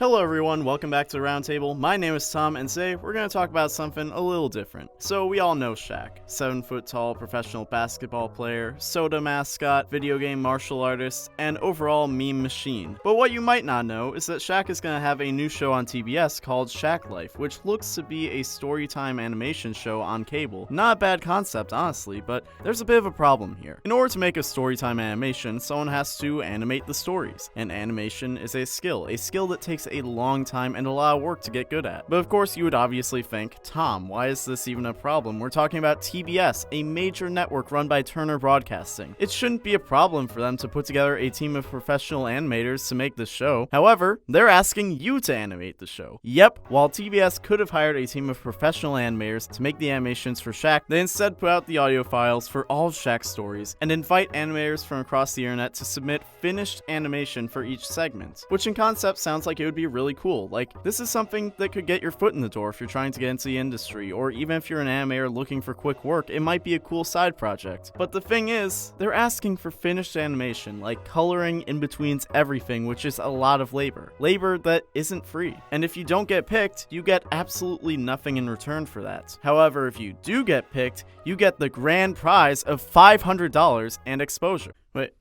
Hello everyone, welcome back to the Roundtable. My name is Tom, and today we're going to talk about something a little different. So we all know Shaq, 7-foot-tall professional basketball player, soda mascot, video game martial artist, and overall meme machine. But what you might not know is that Shaq is going to have a new show on TBS called Shaq Life, which looks to be a storytime animation show on cable. Not a bad concept, honestly, but there's a bit of a problem here. In order to make a storytime animation, someone has to animate the stories, and animation is a skill that takes a long time and a lot of work to get good at. But of course you would obviously think, Tom, why is this even a problem? We're talking about TBS, a major network run by Turner Broadcasting. It shouldn't be a problem for them to put together a team of professional animators to make this show. However, they're asking you to animate the show. Yep, while TBS could have hired a team of professional animators to make the animations for Shaq, they instead put out the audio files for all of Shaq's stories and invite animators from across the internet to submit finished animation for each segment, which in concept sounds like it would be really cool. Like, this is something that could get your foot in the door if you're trying to get into the industry, or even if you're an animator looking for quick work, it might be a cool side project. But the thing is, they're asking for finished animation, like coloring in betweens everything, which is a lot of labor that isn't free. And if you don't get picked, you get absolutely nothing in return for that. However, if you do get picked, you get the grand prize of $500 and exposure. Wait,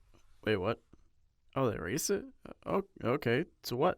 what? Oh, they raised it? Oh, okay, to what?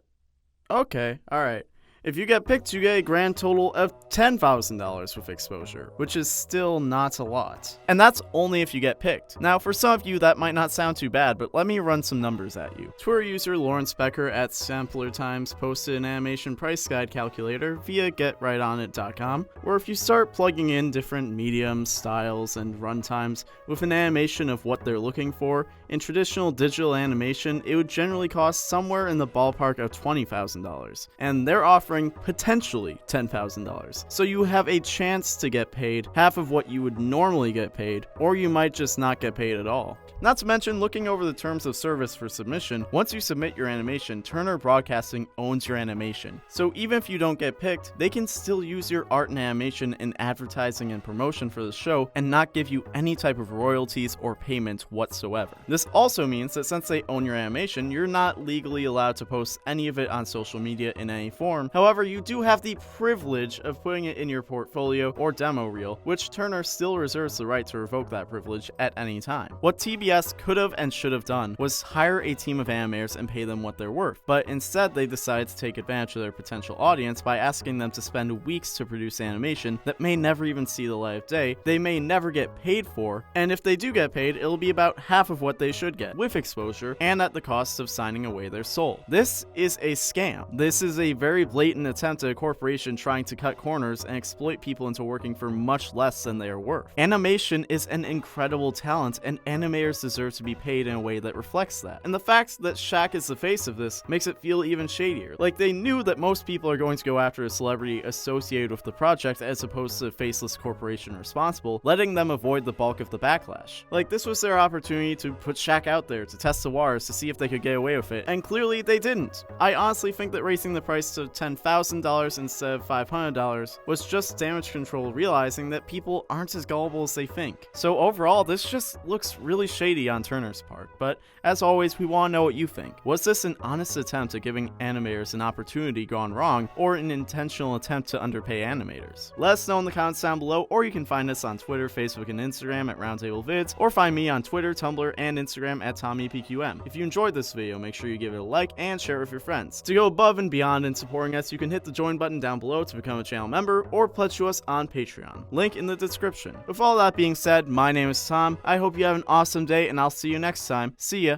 Okay, alright. If you get picked, you get a grand total of $10,000 with exposure, which is still not a lot. And that's only if you get picked. Now, for some of you, that might not sound too bad, but let me run some numbers at you. Twitter user Lawrence Becker at Sampler Times posted an animation price guide calculator via GetRightOnIt.com, where if you start plugging in different mediums, styles, and runtimes with an animation of what they're looking for, in traditional digital animation, it would generally cost somewhere in the ballpark of $20,000. And they're offering potentially $10,000. So you have a chance to get paid half of what you would normally get paid, or you might just not get paid at all. Not to mention, looking over the terms of service for submission, once you submit your animation, Turner Broadcasting owns your animation. So even if you don't get picked, they can still use your art and animation in advertising and promotion for the show and not give you any type of royalties or payment whatsoever. This also means that since they own your animation, you're not legally allowed to post any of it on social media in any form. However, you do have the privilege of putting it in your portfolio or demo reel, which Turner still reserves the right to revoke that privilege at any time. What TBS could have and should have done was hire a team of animators and pay them what they're worth, but instead they decided to take advantage of their potential audience by asking them to spend weeks to produce animation that may never even see the light of day, they may never get paid for, and if they do get paid, it'll be about half of what they should get, with exposure, and at the cost of signing away their soul. This is a scam. This is a very blatant attempt at a corporation trying to cut corners and exploit people into working for much less than they are worth. Animation is an incredible talent, and animators deserve to be paid in a way that reflects that. And the fact that Shaq is the face of this makes it feel even shadier. Like, they knew that most people are going to go after a celebrity associated with the project as opposed to a faceless corporation responsible, letting them avoid the bulk of the backlash. Like, this was their opportunity to put Shaq out there to test the waters to see if they could get away with it, and clearly they didn't. I honestly think that raising the price to $10,000 instead of $500 was just damage control, realizing that people aren't as gullible as they think. So overall, this just looks really shady on Turner's part, but as always, we want to know what you think. Was this an honest attempt at giving animators an opportunity gone wrong, or an intentional attempt to underpay animators? Let us know in the comments down below, or you can find us on Twitter, Facebook, and Instagram at Roundtable Vids, or find me on Twitter, Tumblr, and Instagram at TommyPQM. If you enjoyed this video, make sure you give it a like and share it with your friends. To go above and beyond in supporting us, you can hit the join button down below to become a channel member, or pledge to us on Patreon. Link in the description. With all that being said, my name is Tom. I hope you have an awesome day, and I'll see you next time. See ya!